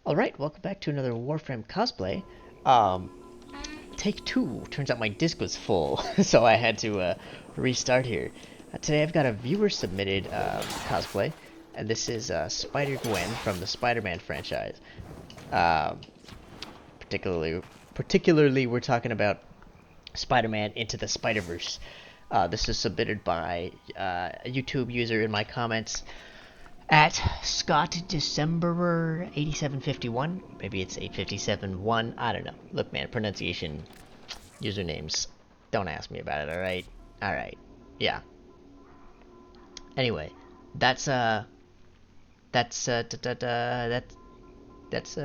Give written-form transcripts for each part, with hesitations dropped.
Alright, welcome back to another Warframe Cosplay. Um, Take two. Turns out my disc was full, so I had to restart here. Today I've got a viewer-submitted cosplay, and this is Spider-Gwen from the Spider-Man franchise. Um, particularly, particularly, we're talking about Spider-Man Into the Spider-Verse. This is submitted by a YouTube user in my comments at Scott Decemberer 8751. Maybe it's 8571. I don't know. Look, man, pronunciation, usernames. Don't ask me about it. All right. All right. Yeah. Anyway, that's that's da, da, da, that's that's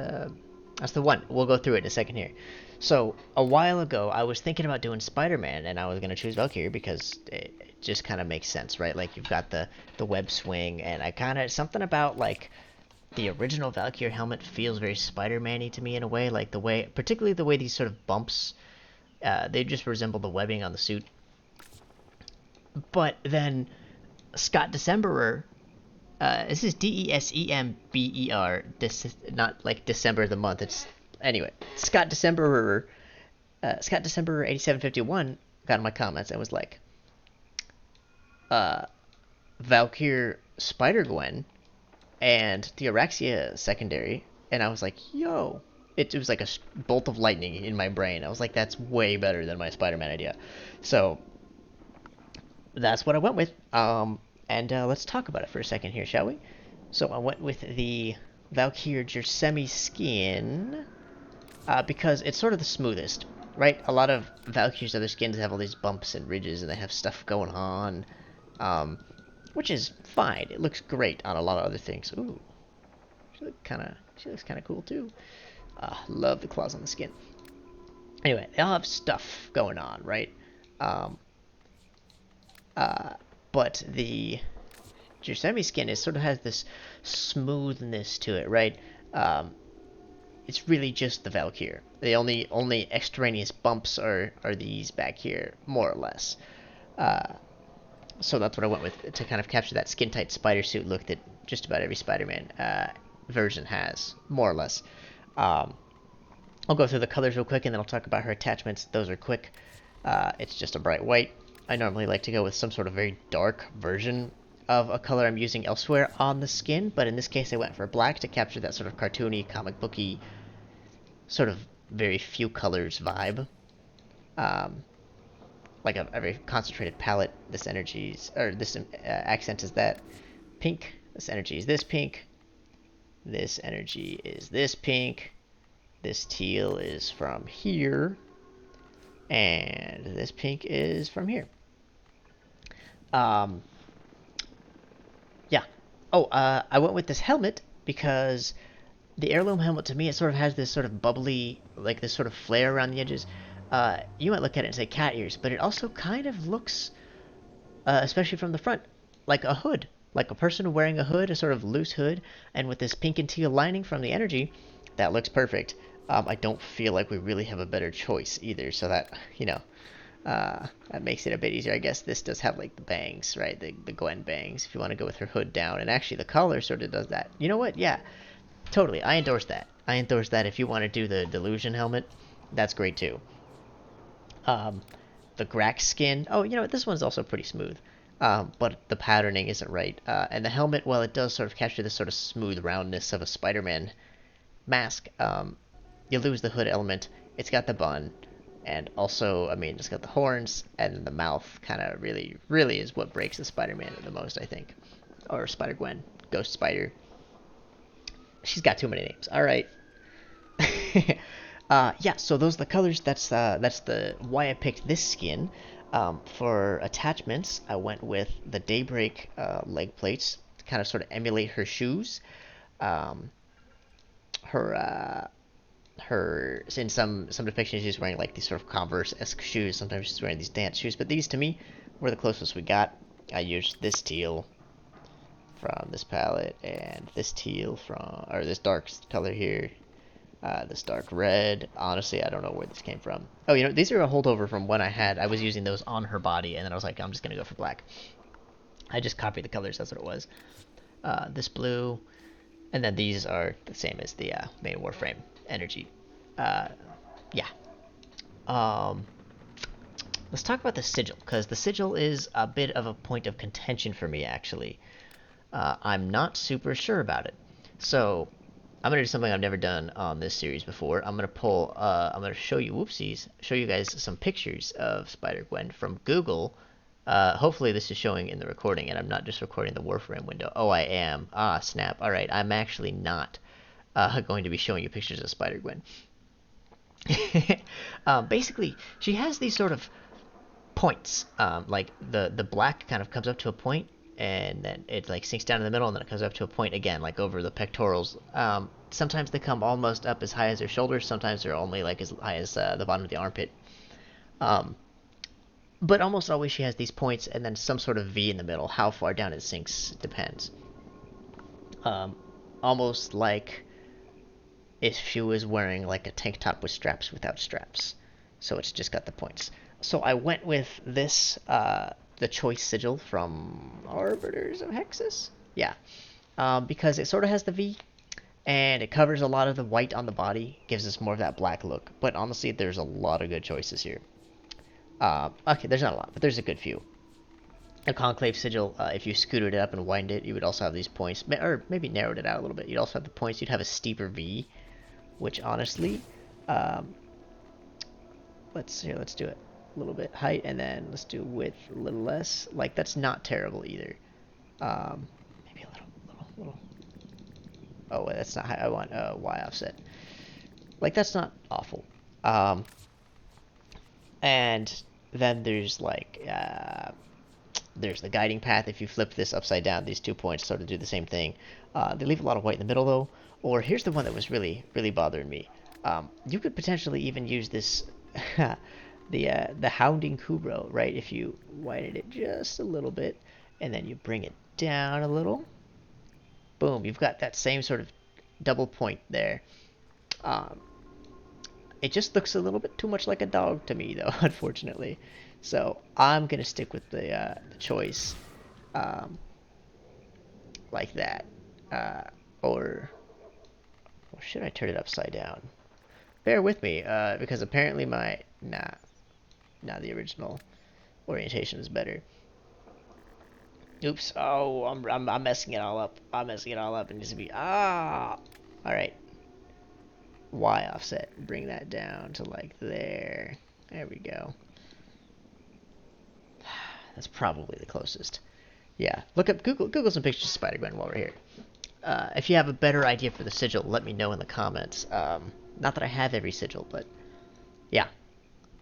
the one. We'll go through it in a second here. So a while ago, I was thinking about doing Spider-Man, and I was gonna choose Valkyrie because it just kind of makes sense, right? Like you've got the web swing, and I kind of something about like the original Valkyrie helmet feels very Spider-Man-y to me in a way, like the way, particularly the way these sort of bumps, they just resemble the webbing on the suit. But then Scott Decemberer, this is Desember, not like December the month. It's anyway. Scott December 8751 got in my comments and was like, uh, Valkyr Spider Gwen and the Auraxia secondary, and I was like, yo. It was like a bolt of lightning in my brain. I was like, that's way better than my Spider-Man idea. So that's what I went with. And let's talk about it for a second here, shall we? So I went with the Valkyr Jersemi skin because it's sort of the smoothest, right? A lot of Valkyr's other skins have all these bumps and ridges, and they have stuff going on, um, which is fine. It looks great on a lot of other things. Ooh, she looks kind of cool too. Love the claws on the skin. Anyway, they all have stuff going on, right? Um, but the Jersemi skin is sort of has this smoothness to it, right? Um, it's really just the Valkyr. The only extraneous bumps are these back here, more or less. Uh, so that's what I went with to kind of capture that skin tight spider suit look that just about every Spider-Man version has, more or less. Um, I'll go through the colors real quick, and then I'll talk about her attachments. Those are quick. It's just a bright white. I normally like to go with some sort of very dark version of a color I'm using elsewhere on the skin, but in this case I went for black to capture that sort of cartoony, comic booky, sort of very few colors vibe. Um, like a very concentrated palette. This energy's, or this accent is that pink. This energy is this pink. This energy is this pink. This teal is from here. And this pink is from here. Um, yeah. Oh, I went with this helmet because the heirloom helmet to me, it sort of has this sort of bubbly, like this sort of flare around the edges. You might look at it and say cat ears, but it also kind of looks, especially from the front, like a hood, like a person wearing a hood, a sort of loose hood, and with this pink and teal lining from the energy, that looks perfect. I don't feel like we really have a better choice either, so that, that makes it a bit easier. I guess this does have like the bangs, right? The Gwen bangs, if you want to go with her hood down. And actually, the collar sort of does that. You know what? Yeah, totally. I endorse that. I endorse that. If you want to do the Delusion helmet, that's great too. Um, the Grax skin. Oh, you know what? This one's also pretty smooth. But the patterning isn't right. And the helmet, well, it does sort of capture this sort of smooth roundness of a Spider-Man mask. You lose the hood element. It's got the bun, and also, I mean, it's got the horns, and the mouth kind of really is what breaks the Spider-Man the most, I think. Or Spider-Gwen, Ghost Spider. She's got too many names. All right. Yeah, so those are the colors. That's the why I picked this skin. For attachments, I went with the Daybreak leg plates to kind of sort of emulate her shoes. Um, her in some depictions she's wearing like these sort of Converse-esque shoes. Sometimes she's wearing these dance shoes, but these to me were the closest we got. I used this teal from this palette and this teal from, or this dark color here, this dark red. Honestly, I don't know where this came from. Oh, these are a holdover from when I was using those on her body, and then I was like, I'm just gonna go for black. I just copied the colors. That's what it was. This blue, And then these are the same as the main Warframe energy. Uh, yeah. Um, let's talk about the sigil, because the sigil is a bit of a point of contention for me, actually. I'm not super sure about it. So, I'm gonna do something I've never done on this series before. I'm gonna show you, whoopsies, show you guys some pictures of Spider-Gwen from Google. Hopefully this is showing in the recording, and I'm not just recording the Warframe window. Oh, I am. Ah, snap. All right, I'm actually not going to be showing you pictures of Spider-Gwen. Basically, she has these sort of points. Like the black kind of comes up to a point, and then it like sinks down in the middle, and then it comes up to a point again, like over the pectorals. Sometimes they come almost up as high as their shoulders. Sometimes they're only like as high as the bottom of the armpit. Um, but almost always she has these points, and then some sort of V in the middle. How far down it sinks depends. Um, Almost like if she was wearing like a tank top with straps without straps. So it's just got the points. So I went with this, the choice sigil from Arbiters of Hexus. Yeah, because it sort of has the V, and it covers a lot of the white on the body, gives us more of that black look. But honestly, there's a lot of good choices here. Okay, there's not a lot, but there's a good few. A conclave sigil, if you scooted it up and widened it, you would also have these points, or maybe narrowed it out a little bit. You'd also have the points. You'd have a steeper V, which honestly, um, let's do it a little bit height, and then let's do width a little less. Like that's not terrible either. Maybe a little. Oh, wait, that's not high. I want Y offset. Like that's not awful. Um, and then there's the guiding path. If you flip this upside down, these 2 points sort of do the same thing. They leave a lot of white in the middle though. Or here's the one that was really bothering me. You could potentially even use this, the Hounding Kubro, right? If you widen it just a little bit, and then you bring it down a little, boom, you've got that same sort of double point there. Um, it just looks a little bit too much like a dog to me, though, unfortunately. So I'm gonna stick with the choice, um, like that, uh, or, or should I turn it upside down? Bear with me, because apparently the original orientation is better. Oops! Oh, I'm messing it all up. I'm messing it all up, and just be All right, Y offset. Bring that down to like there. There we go. That's probably the closest. Yeah, look up Google some pictures of Spider-Gwen while we're here. If you have a better idea for the sigil, let me know in the comments. Not that I have every sigil, but yeah.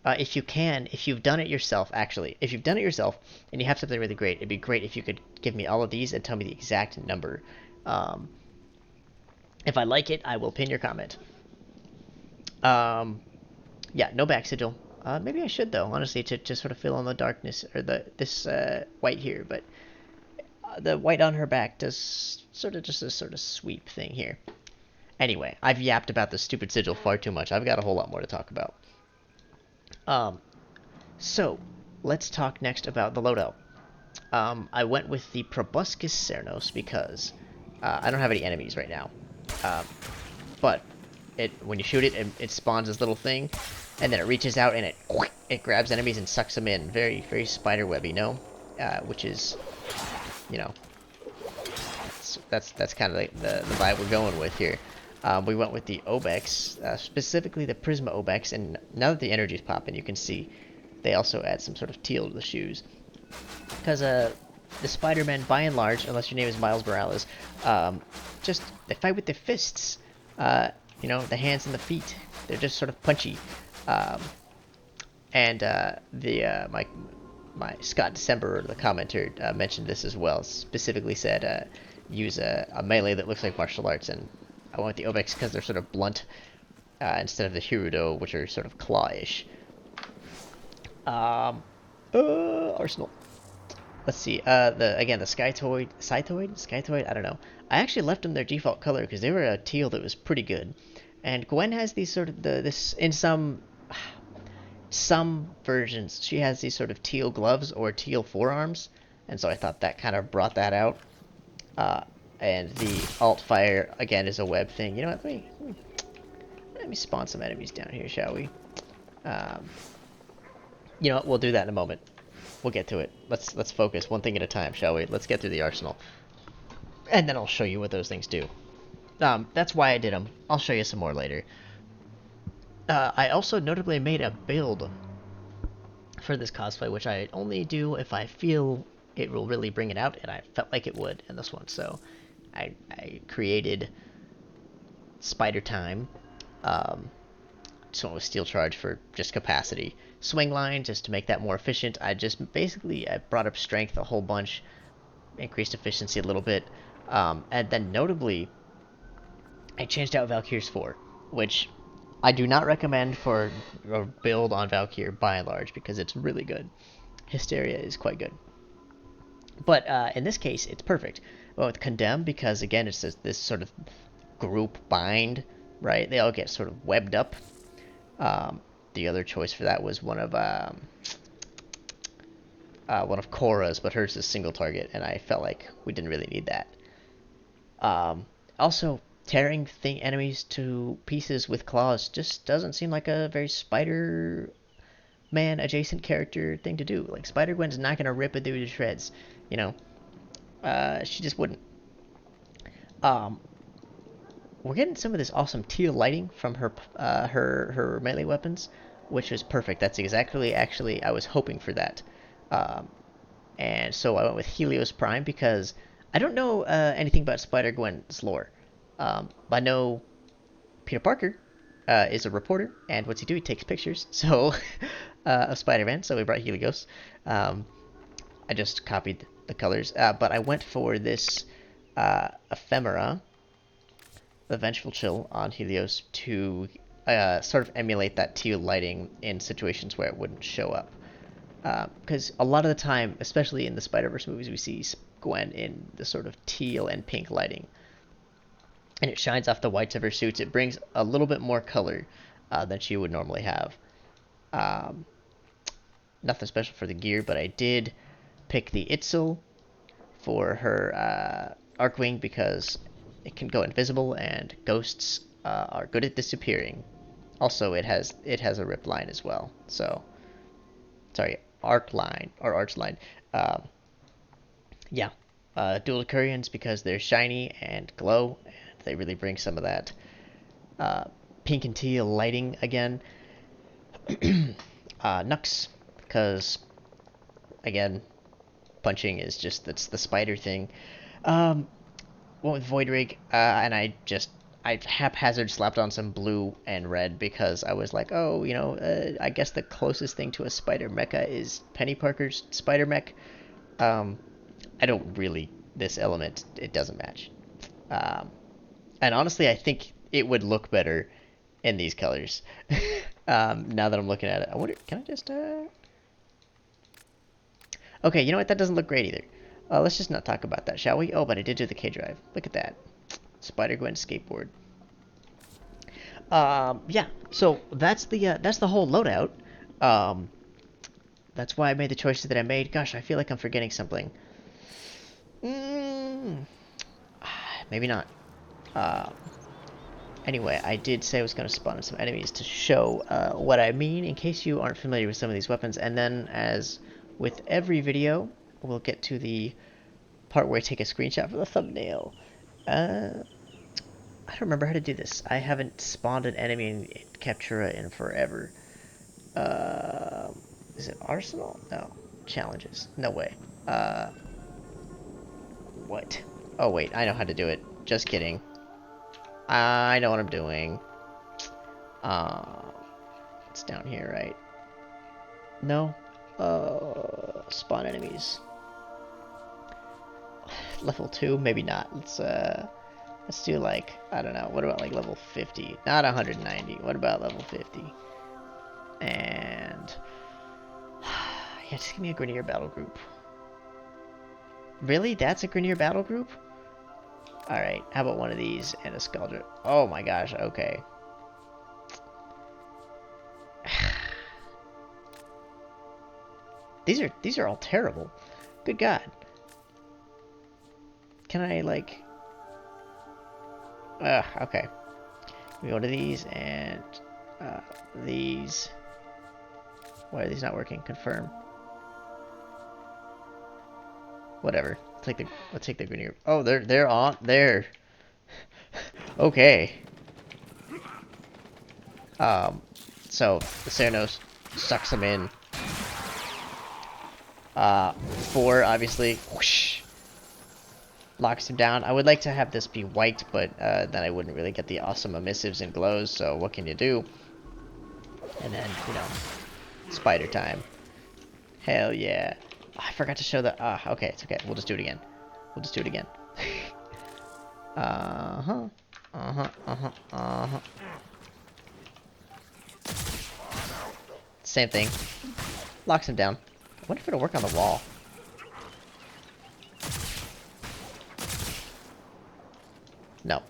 If you can, if you've done it yourself, actually, if you've done it yourself and you have something really great, it'd be great if you could give me all of these and tell me the exact number. Um, if I like it, I will pin your comment. Um, yeah, no back sigil. Maybe I should though, honestly, to just sort of fill in the darkness or this white here, but the white on her back does sort of just a sort of sweep thing here. Anyway, I've yapped about the stupid sigil far too much. I've got a whole lot more to talk about. Um, so let's talk next about the loadout. I went with the Proboscis Cernos because I don't have any enemies right now. Um, but when you shoot it, it spawns this little thing, and then it reaches out and it grabs enemies and sucks them in. Very spiderweb, which is, you know, that's kind of the vibe we're going with here. We went with the Obex, specifically the Prisma Obex, and now that the energy's popping, you can see they also add some sort of teal to the shoes. Because the Spider-Men, by and large, unless your name is Miles Morales, they fight with their fists. The hands and the feet. They're just sort of punchy. My Scott December, the commenter, mentioned this as well. Specifically said use a melee that looks like martial arts, and I went with the Obex because they're sort of blunt instead of the Hirudo, which are sort of claw-ish. Arsenal. Let's see. The Scythoid. I don't know. I actually left them their default color because they were a teal that was pretty good. And Gwen has these sort of this in some versions. She has these sort of teal gloves or teal forearms, and so I thought that kind of brought that out. And the alt fire, again, is a web thing. You know what? Let me spawn some enemies down here, shall we? Um, you know what? We'll do that in a moment. We'll get to it. Let's focus one thing at a time, shall we? Let's get through the arsenal. And then I'll show you what those things do. That's why I did them. I'll show you some more later. I also notably made a build for this cosplay, which I only do if I feel it will really bring it out, and I felt like it would in this one. So I created Spider Time. This one was Steel Charge for just capacity. Swing Line, just to make that more efficient. I brought up Strength a whole bunch, increased efficiency a little bit, and then notably, I changed out Valkyr's 4, which I do not recommend for a build on Valkyr by and large, because it's really good. Hysteria is quite good. But in this case, it's perfect. Well, with Condemn, because again, it's this sort of group bind, right? They all get sort of webbed up. The other choice for that was one of Korra's, but hers is single target, and I felt like we didn't really need that. Also, tearing enemies to pieces with claws just doesn't seem like a very Spider-Man adjacent character thing to do. Like, Spider-Gwen's not gonna rip a dude to shreds, you know. She just wouldn't. We're getting some of this awesome teal lighting from her melee weapons, which is perfect. That's exactly, actually, I was hoping for that. And so I went with Helios Prime because I don't know anything about Spider-Gwen's lore. I know Peter Parker is a reporter, and what's he do? He takes pictures. So of Spider-Man. So we brought Helios. I just copied the colors, but I went for this ephemera, the Vengeful Chill on Helios, to sort of emulate that teal lighting in situations where it wouldn't show up. Because a lot of the time, especially in the Spider-Verse movies, we see Gwen in the sort of teal and pink lighting. And it shines off the whites of her suits. It brings a little bit more color than she would normally have. Nothing special for the gear, but I did pick the Itzel for her Arcwing because it can go invisible, and ghosts are good at disappearing. Also, it has a rip line as well. So, sorry, arc line or arch line. Yeah, dual Decurions because they're shiny and glow, and they really bring some of that pink and teal lighting again. Nux, because again, punching is just that's the spider thing. Went with Void Rig, and I haphazard slapped on some blue and red because I was like, oh, I guess the closest thing to a spider mecha is Penny Parker's spider mech. I don't really, this element, it doesn't match. And honestly, I think it would look better in these colors. Now that I'm looking at it, I wonder, can I just, okay, you know what, that doesn't look great either. Let's just not talk about that, shall we? Oh, but I did do the K-Drive. Look at that. Spider-Gwen skateboard. Yeah, so that's the whole loadout. That's why I made the choices that I made. Gosh, I feel like I'm forgetting something. Maybe not. Anyway, I did say I was going to spawn in some enemies to show what I mean, in case you aren't familiar with some of these weapons. And then, as with every video, we'll get to the part where I take a screenshot for the thumbnail. I don't remember how to do this. I haven't spawned an enemy in Captura in forever. Is it Arsenal? No. Challenges. No way. What? Oh, wait. I know how to do it. Just kidding. I know what I'm doing. It's down here, right? No? Spawn enemies. Level 2? Maybe not. Let's do, like, I don't know. What about, like, level 50? Not 190. What about level 50? And yeah, just give me a Grenier battle group. Really? That's a Grenier battle group? Alright, how about one of these and a Skuldra? Oh my gosh, okay. These are all terrible. Good God. Can I, like... Okay. We go to these and these. Why are these not working? Confirm. Whatever. Let's take the green. Oh, they're on there. Okay. So the Ceranos sucks them in. 4 obviously whoosh, locks him down. I would like to have this be white, but then I wouldn't really get the awesome emissives and glows. So what can you do? And then spider time. Hell yeah! Oh, I forgot to show the. Okay, it's okay. We'll just do it again. We'll just do it again. uh huh. Uh huh. Uh huh. Uh huh. Same thing. Locks him down. I wonder if it'll work on the wall. No.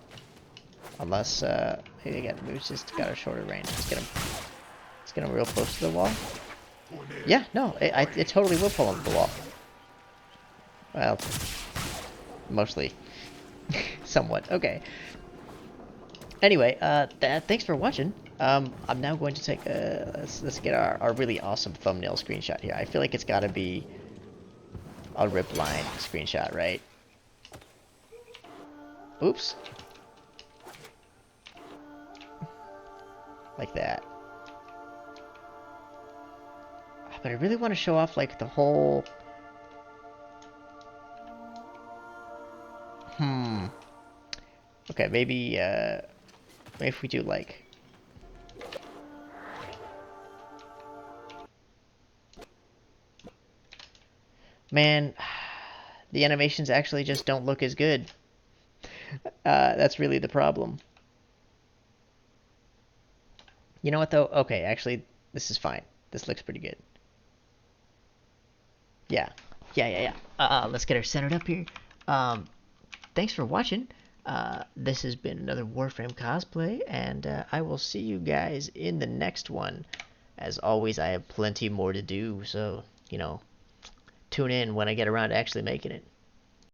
Unless, again, we've just got a shorter range. Let's get him real close to the wall. Yeah, no, it totally will pull him to the wall. Well, mostly. Somewhat. Okay. Anyway, thanks for watching. I'm now going to take let's get our really awesome thumbnail screenshot here. I feel like it's got to be a rip line screenshot, right? Oops. Like that. But I really want to show off like the whole. Okay, maybe if we do like. Man, the animations actually just don't look as good. That's really the problem. You know what though? Okay, actually, this is fine. This looks pretty good. Yeah. Let's get her centered up here. Thanks for watching. This has been another Warframe cosplay, and I will see you guys in the next one. As always, I have plenty more to do, so, tune in when I get around to actually making it.